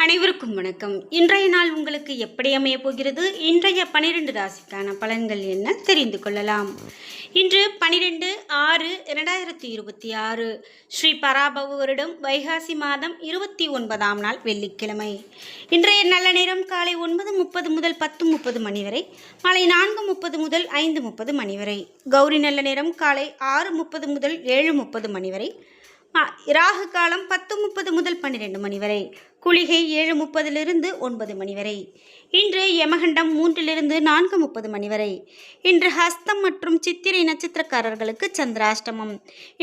அனைவருக்கும் வணக்கம். இன்றைய நாள் உங்களுக்கு எப்படி அமைய போகிறது? இன்றைய 12 ராசிக்கான பலன்கள் என்ன தெரிந்து கொள்ளலாம். இன்று 12/6/2026 ஸ்ரீ பராபவ வருடம் வைகாசி மாதம் 29ஆம் நாள் வெள்ளிக்கிழமை. இன்றைய நல்ல நேரம் காலை 9:30 முதல் 10:30 மணி வரை, மாலை 4:30 முதல் 5:30 மணி வரை. கௌரி நல்ல நேரம் காலை 6:30 முதல் 7:30 மணி வரை. ராகு காலம் 10:30 முதல் 12 மணி வரை. குளிகை 7:30 9 மணி வரை. இன்று யமகண்டம் 3 4:30 மணி வரை. இன்று ஹஸ்தம் மற்றும் சித்திரை நட்சத்திரக்காரர்களுக்கு சந்திராஷ்டமம்.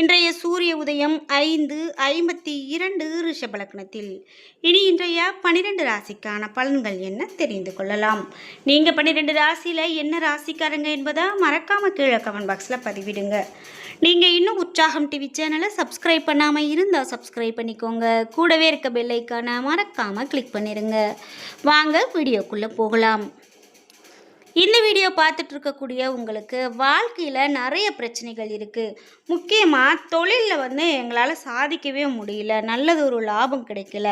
இன்றைய சூரிய உதயம் 5:52 ரிஷபலக்னத்தில். இனி இன்றைய 12 ராசிக்கான பலன்கள் என்ன தெரிந்து கொள்ளலாம். நீங்கள் 12 ராசியில் என்ன ராசிக்காரங்க என்பதை மறக்காம கீழே கமெண்ட் பாக்ஸில் பதிவிடுங்க. நீங்கள் இன்னும் உற்சாகம் டிவி சேனலை சப்ஸ்கிரைப் பண்ணாமல் இருந்தால் சப்ஸ்கிரைப் பண்ணிக்கோங்க. கூடவே இருக்க பெல் ஐக்கானை மறக்காமல் கிளிக் பண்ணிடுங்க. வாங்க வீடியோக்குள்ளே போகலாம். இந்த வீடியோ பார்த்துட்டு இருக்கக்கூடிய உங்களுக்கு வாழ்க்கையில் நிறைய பிரச்சனைகள் இருக்குது. முக்கியமாக தொழிலில் எங்களால் சாதிக்கவே முடியல, நல்லது ஒரு லாபம் கிடைக்கல,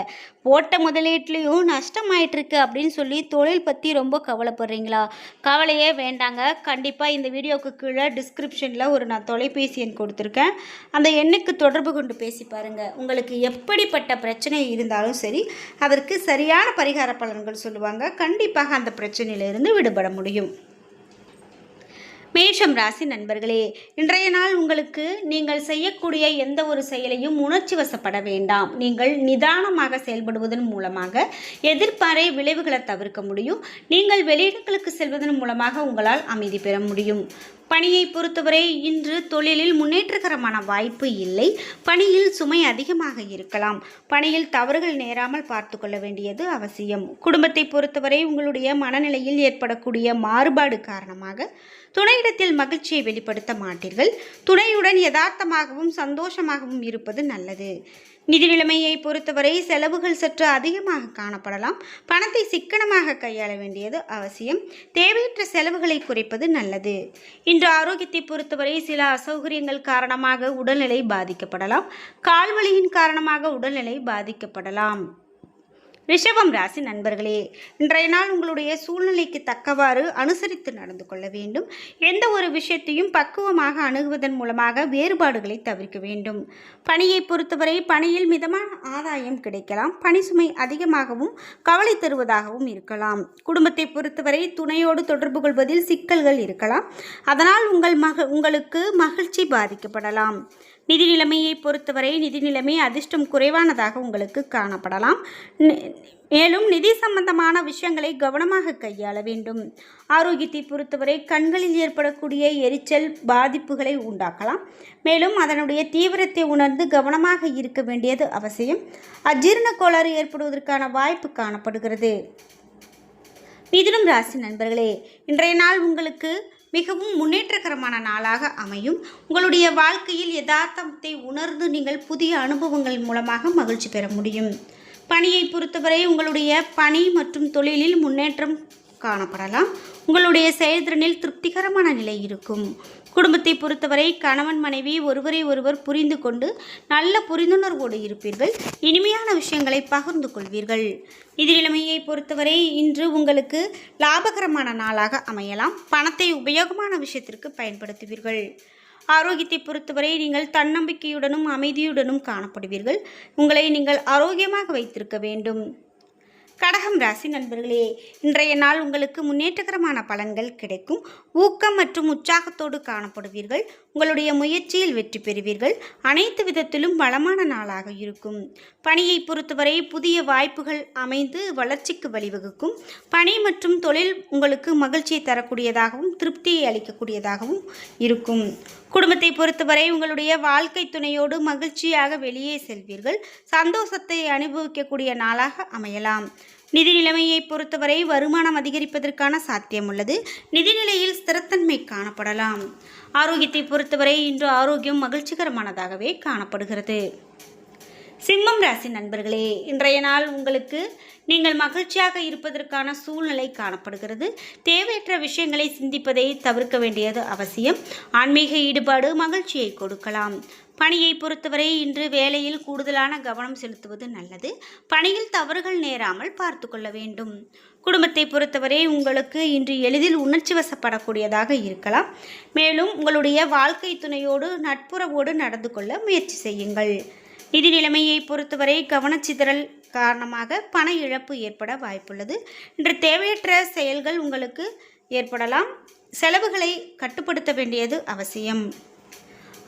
போட்ட முதலீட்லேயும் நஷ்டமாயிட்டிருக்கு அப்படின்னு சொல்லி தொழில் பற்றி ரொம்ப கவலைப்படுறீங்களா? கவலையே வேண்டாங்க. கண்டிப்பாக இந்த வீடியோவுக்கு கீழே டிஸ்கிரிப்ஷனில் நான் தொலைபேசி எண் கொடுத்துருக்கேன். அந்த எண்ணுக்கு தொடர்பு கொண்டு பேசி பாருங்கள். உங்களுக்கு எப்படிப்பட்ட பிரச்சனை இருந்தாலும் சரி, அதற்கு சரியான பரிகார பலன்கள் சொல்லுவாங்க. கண்டிப்பாக அந்த பிரச்சனையிலிருந்து விடுபட முடியும். மேஷம் ராசி நண்பர்களே, இன்றைய நாள் உங்களுக்கு நீங்கள் செய்யக்கூடிய எந்த ஒரு செயலையும் உணர்ச்சி வசப்பட வேண்டாம். நீங்கள் நிதானமாக செயல்படுவதன் மூலமாக எதிர்பாரை விளைவுகளை தவிர்க்க முடியும். நீங்கள் வெளியிடங்களுக்கு செல்வதன் மூலமாக உங்களால் அமைதி பெற முடியும். பணியை பொறுத்தவரை இன்று தொழிலில் முன்னேற்றகரமான வாய்ப்பு இல்லை. பணியில் சுமை அதிகமாக இருக்கலாம். பணியில் தவறுகள் நேராமல் பார்த்து கொள்ள வேண்டியது அவசியம். குடும்பத்தை பொறுத்தவரை உங்களுடைய மனநிலையில் ஏற்படக்கூடிய மாறுபாடு காரணமாக துணையிடத்தில் மகிழ்ச்சியை வெளிப்படுத்த மாட்டீர்கள். துணையுடன் யதார்த்தமாகவும் சந்தோஷமாகவும் இருப்பது நல்லது. நிதி நிலைமையை பொறுத்தவரை செலவுகள் சற்று அதிகமாக காணப்படலாம். பணத்தை சிக்கனமாக கையாள வேண்டியது அவசியம். தேவையற்ற செலவுகளை குறைப்பது நல்லது. இன்று ஆரோக்கியத்தை பொறுத்தவரை சில அசௌகரியங்கள் காரணமாக உடல்நிலை பாதிக்கப்படலாம். கால்வலியின் காரணமாக உடல்நிலை பாதிக்கப்படலாம். ரிஷபம் ராசி நண்பர்களே, இன்றைய நாள் உங்களுடைய சூழ்நிலைக்கு தக்கவாறு அனுசரித்து நடந்து கொள்ள வேண்டும். எந்த ஒரு விஷயத்தையும் பக்குவமாக அணுகுவதன் மூலமாக வேறுபாடுகளை தவிர்க்க வேண்டும். பணியை பொறுத்தவரை பணியில் மிதமான ஆதாயம் கிடைக்கலாம். பணி சுமை அதிகமாகவும் கவலை தருவதாகவும் இருக்கலாம். குடும்பத்தை பொறுத்தவரை துணையோடு தொடர்பு கொள்வதில் சிக்கல்கள் இருக்கலாம். அதனால் உங்களுக்கு மகிழ்ச்சி பாதிக்கப்படலாம். நிதி நிலைமையை பொறுத்தவரை நிதி நிலைமை அதிர்ஷ்டம் குறைவானதாக உங்களுக்கு காணப்படலாம். மேலும் நிதி சம்பந்தமான விஷயங்களை கவனமாக கையாள வேண்டும். ஆரோக்கியத்தை பொறுத்தவரை கண்களில் ஏற்படக்கூடிய எரிச்சல் பாதிப்புகளை உண்டாக்கலாம். மேலும் அதனுடைய தீவிரத்தை உணர்ந்து கவனமாக இருக்க வேண்டியது அவசியம். அஜீரண கோளாறு ஏற்படுவதற்கான வாய்ப்பு காணப்படுகிறது. மிதுனம் ராசி நண்பர்களே, இன்றைய நாள் உங்களுக்கு மிகவும் முன்னேற்றகரமான நாளாக அமையும். உங்களுடைய வாழ்க்கையில் யதார்த்தத்தை உணர்ந்து நீங்கள் புதிய அனுபவங்கள் மூலமாக மகிழ்ச்சி பெற முடியும். பணியை பொறுத்தவரை உங்களுடைய பணி மற்றும் தொழிலில் முன்னேற்றம் காணப்படலாம். உங்களுடைய செயல்திறனில் திருப்திகரமான நிலை இருக்கும். குடும்பத்தை பொறுத்தவரை கணவன் மனைவி ஒருவரை ஒருவர் புரிந்து கொண்டு நல்ல புரிந்துணர்வோடு இருப்பீர்கள். இனிமையான விஷயங்களை பகிர்ந்து கொள்வீர்கள். நிதி நிலைமையை பொறுத்தவரை இன்று உங்களுக்கு லாபகரமான நாளாக அமையலாம். பணத்தை உபயோகமான விஷயத்திற்கு பயன்படுத்துவீர்கள். ஆரோக்கியத்தை பொறுத்தவரை நீங்கள் தன்னம்பிக்கையுடனும் அமைதியுடனும் காணப்படுவீர்கள். உங்களை நீங்கள் ஆரோக்கியமாக வைத்திருக்க வேண்டும். கடகம் ராசி நண்பர்களே, இன்றைய நாள் உங்களுக்கு முன்னேற்றகரமான பலன்கள் கிடைக்கும். ஊக்கம் மற்றும் உற்சாகத்தோடு காணப்படுவீர்கள். உங்களுடைய முயற்சியில் வெற்றி பெறுவீர்கள். அனைத்து விதத்திலும் வளமான நாளாக இருக்கும். பணியை பொறுத்தவரை புதிய வாய்ப்புகள் அமைந்து வளர்ச்சிக்கு வழிவகுக்கும். பணி மற்றும் தொழில் உங்களுக்கு மகிழ்ச்சியை தரக்கூடியதாகவும் திருப்தியை அளிக்கக்கூடியதாகவும் இருக்கும். குடும்பத்தை பொறுத்தவரை உங்களுடைய வாழ்க்கை துணையோடு மகிழ்ச்சியாக வெளியே செல்வீர்கள். சந்தோஷத்தை அனுபவிக்கக்கூடிய நாளாக அமையலாம். நிதி நிலைமையை பொறுத்தவரை வருமானம் அதிகரிப்பதற்கான சாத்தியம் உள்ளது. நிதிநிலையில் ஸ்திரத்தன்மை காணப்படலாம். ஆரோக்கியத்தை பொறுத்தவரை இன்று ஆரோக்கியம் மகிழ்ச்சிகரமானதாகவே காணப்படுகிறது. சிம்மம் ராசி நண்பர்களே, இன்றைய நாள் உங்களுக்கு நீங்கள் மகிழ்ச்சியாக இருப்பதற்கான சூழ்நிலை காணப்படுகிறது. தேவையற்ற விஷயங்களை சிந்திப்பதை தவிர்க்க வேண்டியது அவசியம். ஆன்மீக ஈடுபாடு மகிழ்ச்சியை கொடுக்கலாம். பணியை பொறுத்தவரை இன்று வேலையில் கூடுதலான கவனம் செலுத்துவது நல்லது. பணியில் தவறுகள் நேராமல் பார்த்து கொள்ள வேண்டும். குடும்பத்தை பொறுத்தவரை உங்களுக்கு இன்று எளிதில் உணர்ச்சி வசப்படக்கூடியதாக இருக்கலாம். மேலும் உங்களுடைய வாழ்க்கை துணையோடு நட்புறவோடு நடந்து கொள்ள முயற்சி செய்யுங்கள். நிதி நிலைமையை பொறுத்தவரை கவனச்சிதறல் காரணமாக பண இழப்பு ஏற்பட வாய்ப்புள்ளது. இன்று தேவையற்ற செயல்கள் உங்களுக்கு ஏற்படலாம். செலவுகளை கட்டுப்படுத்த வேண்டியது அவசியம்.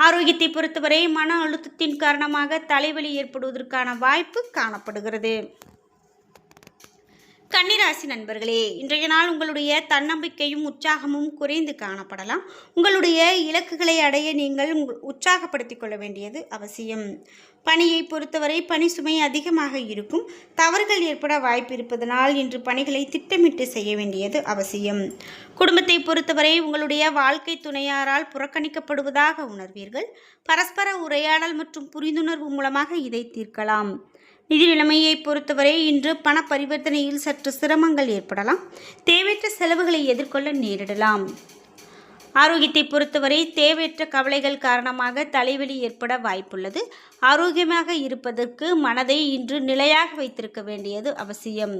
ஆரோக்கியத்தை பொறுத்தவரை மன அழுத்தத்தின் காரணமாக தலைவலி ஏற்படுவதற்கான வாய்ப்பு காணப்படுகிறது. கன்னிராசி நண்பர்களே, இன்றைய நாள் உங்களுடைய தன்னம்பிக்கையும் உற்சாகமும் குறைந்து காணப்படலாம். உங்களுடைய இலக்குகளை அடைய நீங்கள் உற்சாகப்படுத்திக் கொள்ள வேண்டியது அவசியம். பணியை பொறுத்தவரை பணி சுமை அதிகமாக இருக்கும். தவறுகள் ஏற்பட வாய்ப்பு இருப்பதனால் இன்று பணிகளை திட்டமிட்டு செய்ய வேண்டியது அவசியம். குடும்பத்தை பொறுத்தவரை உங்களுடைய வாழ்க்கை துணையாரால் புறக்கணிக்கப்படுவதாக உணர்வீர்கள். பரஸ்பர உரையாடல் மற்றும் புரிந்துணர்வு மூலமாக இதை தீர்க்கலாம். நிதி நிலைமையை பொறுத்தவரை இன்று பண பரிவர்த்தனையில் சற்று சிரமங்கள் ஏற்படலாம். தேவையற்ற செலவுகளை எதிர்கொள்ள நேரிடலாம். ஆரோக்கியத்தை பொறுத்தவரை தேவையற்ற கவலைகள் காரணமாக தலைவலி ஏற்பட வாய்ப்புள்ளது. ஆரோக்கியமாக இருப்பதற்கு மனதை இன்று நிலையாக வைத்திருக்க வேண்டியது அவசியம்.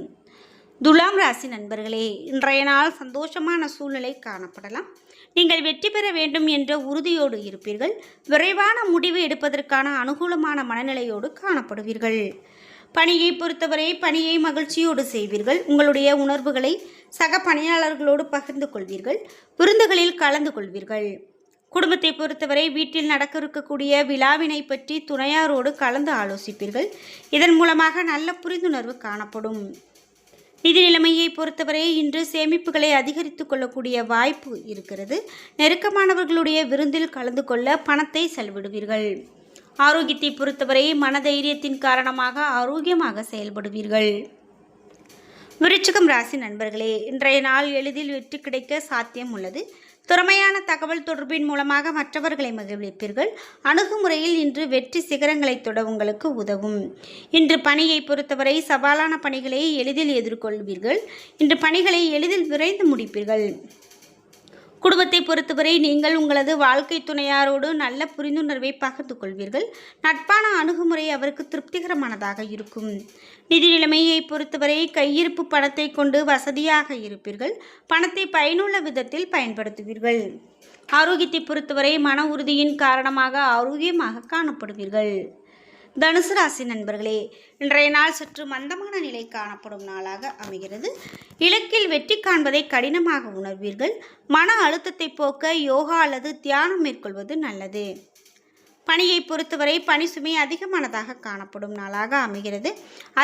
துலாம் ராசி நண்பர்களே, இன்றைய நாள் சந்தோஷமான சூழ்நிலை காணப்படலாம். நீங்கள் வெற்றி பெற வேண்டும் என்ற உறுதியோடு இருப்பீர்கள். விரைவான முடிவு எடுப்பதற்கான அனுகூலமான மனநிலையோடு காணப்படுவீர்கள். பணியை பொறுத்தவரை பணியை மகிழ்ச்சியோடு செய்வீர்கள். உங்களுடைய உணர்வுகளை சக பணியாளர்களோடு பகிர்ந்து கொள்வீர்கள். விருந்துகளில் கலந்து கொள்வீர்கள். குடும்பத்தை பொறுத்தவரை வீட்டில் நடக்க இருக்கக்கூடிய விழாவினை பற்றி துணையாரோடு கலந்து ஆலோசிப்பீர்கள். இதன் மூலமாக நல்ல புரிந்துணர்வு காணப்படும். நிதி நிலைமையை பொறுத்தவரை இன்று சேமிப்புகளை அதிகரித்து கொள்ளக்கூடிய வாய்ப்பு இருக்கிறது. நெருக்கமானவர்களுடைய விருந்தில் கலந்து கொள்ள பணத்தை செலவிடுவீர்கள். ஆரோக்கியத்தை பொறுத்தவரை மனதைரியத்தின் காரணமாக ஆரோக்கியமாக செயல்படுவீர்கள். விருச்சிகம் ராசி நண்பர்களே, இன்றைய நாள் எளிதில் வெற்றி கிடைக்க சாத்தியம் உள்ளது. திறமையான தகவல் தொடர்பின் மூலமாக மற்றவர்களை மகிழ்விப்பீர்கள். அணுகுமுறையில் இன்று வெற்றி சிகரங்களை தொட உங்களுக்கு உதவும். இன்று பணியை பொறுத்தவரை சவாலான பணிகளை எளிதில் எதிர்கொள்வீர்கள். இன்று பணிகளை எளிதில் விரைந்து முடிப்பீர்கள். குடும்பத்தை பொறுத்தவரை நீங்கள் உங்களது வாழ்க்கை துணையாரோடு நல்ல புரிந்துணர்வை பகிர்ந்து கொள்வீர்கள். நட்பான அணுகுமுறை அவருக்கு திருப்திகரமானதாக இருக்கும். நிதி நிலைமையை பொறுத்தவரை கையிருப்பு பணத்தை கொண்டு வசதியாக இருப்பீர்கள். பணத்தை பயனுள்ள விதத்தில் பயன்படுத்துவீர்கள். ஆரோக்கியத்தை பொறுத்தவரை மன உறுதியின் காரணமாக ஆரோக்கியமாக காணப்படுவீர்கள். தனுசு ராசி நண்பர்களே, இன்றைய நாள் சற்று மந்தமான நிலை காணப்படும் நாளாக அமைகிறது. இலக்கில் வெற்றி காண்பதை கடினமாக உணர்வீர்கள். மன அழுத்தத்தை போக்க யோகா அல்லது தியானம் மேற்கொள்வது நல்லது. பணியை பொறுத்தவரை பணி சுமை அதிகமானதாக காணப்படும் நாளாக அமைகிறது.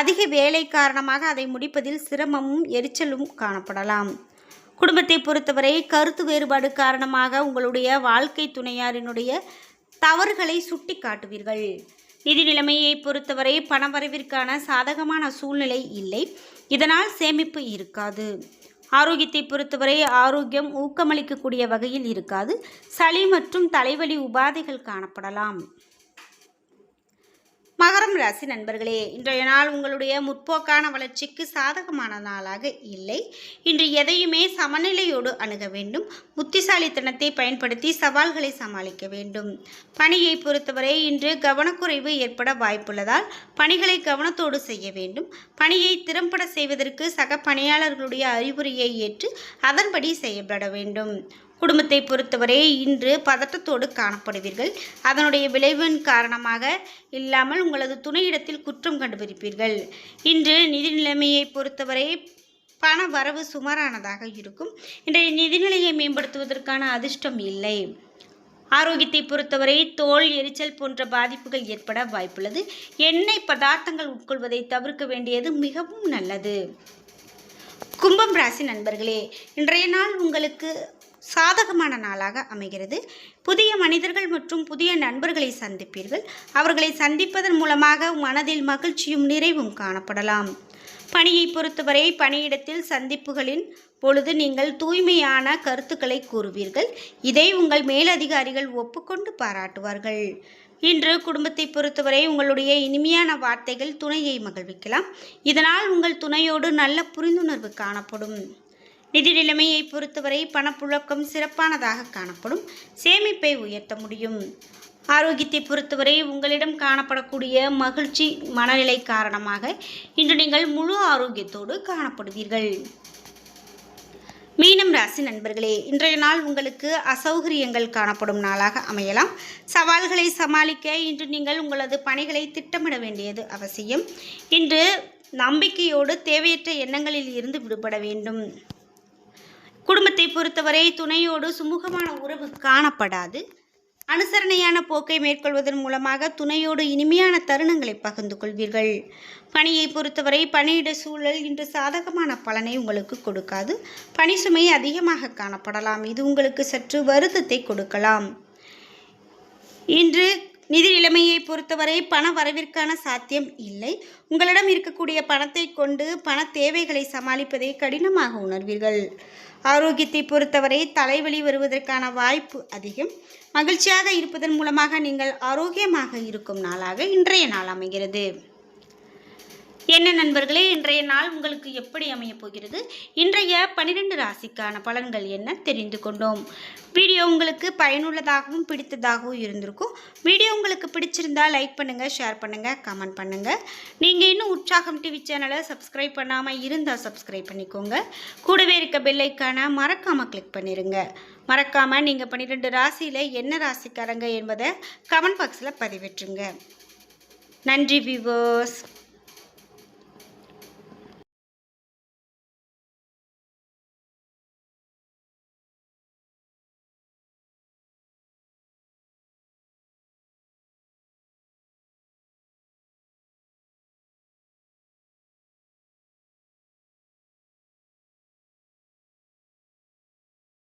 அதிக வேலை காரணமாக அதை முடிப்பதில் சிரமமும் எரிச்சலும் காணப்படலாம். குடும்பத்தை பொறுத்தவரை கருத்து வேறுபாடு காரணமாக உங்களுடைய வாழ்க்கை துணையாரினுடைய தவறுகளை சுட்டி காட்டுவீர்கள். நிதி நிலைமையை பொறுத்தவரை பணவரவிற்கான சாதகமான சூழ்நிலை இல்லை. இதனால் சேமிப்பு இருக்காது. ஆரோக்கியத்தை பொறுத்தவரை ஆரோக்கியம் ஊக்கமளிக்கக்கூடிய வகையில் இருக்காது. சளி மற்றும் தலைவலி உபாதைகள் காணப்படலாம். மகரம் ராசி நண்பர்களே, இன்றைய நாள் உங்களுடைய முற்போக்கான வளர்ச்சிக்கு சாதகமான நாளாக இல்லை. இன்று எதையுமே சமநிலையோடு அணுக வேண்டும். புத்திசாலித்தனத்தை பயன்படுத்தி சவால்களை சமாளிக்க வேண்டும். பணியை பொறுத்தவரை இன்று கவனக்குறைவு ஏற்பட வாய்ப்புள்ளதால் பணிகளை கவனத்தோடு செய்ய வேண்டும். பணியை திறம்பட செய்வதற்கு சக பணியாளர்களுடைய அறிவுரையை ஏற்று அதன்படி செய்யப்பட வேண்டும். குடும்பத்தை பொறுத்தவரை இன்று பதட்டத்தோடு காணப்படுவீர்கள். அதனுடைய விளைவின் காரணமாக இல்லாமல் உங்களது துணையிடத்தில் குற்றம் கண்டுபிடிப்பீர்கள். இன்று நிதி நிலைமையை பொறுத்தவரை பண வரவு சுமாரானதாக இருக்கும். இன்றைய நிதிநிலையை மேம்படுத்துவதற்கான அதிர்ஷ்டம் இல்லை. ஆரோக்கியத்தை பொறுத்தவரை தோல் எரிச்சல் போன்ற பாதிப்புகள் ஏற்பட வாய்ப்புள்ளது. எண்ணெய் பதார்த்தங்கள் உட்கொள்வதை தவிர்க்க வேண்டியது மிகவும் நல்லது. கும்பம் ராசி நண்பர்களே, இன்றைய நாள் உங்களுக்கு சாதகமான நாளாக அமைகிறது. புதிய மனிதர்கள் மற்றும் புதிய நண்பர்களை சந்திப்பீர்கள். அவர்களை சந்திப்பதன் மூலமாக மனதில் மகிழ்ச்சியும் நிறைவும் காணப்படலாம். பணியை பொறுத்தவரை பணியிடத்தில் சந்திப்புகளின் பொழுது நீங்கள் தூய்மையான கருத்துக்களை கூறுவீர்கள். இதை உங்கள் மேலதிகாரிகள் ஒப்புக்கொண்டு பாராட்டுவார்கள். இன்று குடும்பத்தை பொறுத்தவரை உங்களுடைய இனிமையான வார்த்தைகள் துணையை மகிழ்விக்கலாம். இதனால் உங்கள் துணையோடு நல்ல புரிந்துணர்வு காணப்படும். நிதி நிலைமையை பொறுத்தவரை பணப்புழக்கம் சிறப்பானதாக காணப்படும். சேமிப்பை உயர்த்த முடியும். ஆரோக்கியத்தை பொறுத்தவரை உங்களிடம் காணப்படக்கூடிய மகிழ்ச்சி மனநிலை காரணமாக இன்று நீங்கள் முழு ஆரோக்கியத்தோடு காணப்படுவீர்கள். மீனம் ராசி நண்பர்களே, இன்றைய நாள் உங்களுக்கு அசௌகரியங்கள் காணப்படும் நாளாக அமையலாம். சவால்களை சமாளிக்க இன்று நீங்கள் உங்களது பணிகளை திட்டமிட வேண்டியது அவசியம். இன்று நம்பிக்கையோடு தேவையற்ற எண்ணங்களில் இருந்து விடுபட வேண்டும். குடும்பத்தை பொறுத்தவரை துணையோடு சுமூகமான உறவு காணப்படாது. அனுசரணையான போக்கை மேற்கொள்வதன் மூலமாக துணையோடு இனிமையான தருணங்களை பகிர்ந்து கொள்வீர்கள். பணியை பொறுத்தவரை பணியிட சூழல் இன்று சாதகமான பலனை உங்களுக்கு கொடுக்காது. பணி சுமை அதிகமாக காணப்படலாம். இது உங்களுக்கு சற்று வருத்தத்தை கொடுக்கலாம். இன்று நிதி நிலைமையை பொறுத்தவரை பண வரவிற்கான சாத்தியம் இல்லை. உங்களிடம் இருக்கக்கூடிய பணத்தை கொண்டு பண தேவைகளை சமாளிப்பதை கடினமாக உணர்வீர்கள். ஆரோக்கியத்தை பொறுத்தவரை தலைவலி வருவதற்கான வாய்ப்பு அதிகம். மகிழ்ச்சியாக இருப்பதன் மூலமாக நீங்கள் ஆரோக்கியமாக இருக்கும் நாளாக இன்றைய நாள் அமைகிறது. என்ன நண்பர்களே, இன்றைய நாள் உங்களுக்கு எப்படி அமைய போகிறது? இன்றைய 12 ராசிக்கான பலன்கள் என்ன தெரிந்து கொண்டோம். வீடியோ உங்களுக்கு பயனுள்ளதாகவும் பிடித்ததாகவும் இருந்திருக்கும். வீடியோ உங்களுக்கு பிடிச்சிருந்தால் லைக் பண்ணுங்கள், ஷேர் பண்ணுங்கள், கமெண்ட் பண்ணுங்கள். நீங்கள் இன்னும் உற்சாகம் டிவி சேனலை சப்ஸ்கிரைப் பண்ணாமல் இருந்தால் சப்ஸ்கிரைப் பண்ணிக்கோங்க. கூடவே இருக்க பெல் ஐக்கானை மறக்காமல் கிளிக் பண்ணிடுங்க. மறக்காமல் நீங்கள் 12 ராசியில் என்ன ராசிக்காரங்க என்பதை கமெண்ட் பாக்ஸில் பதிவிட்டுருங்க. நன்றி வியூவர்ஸ்.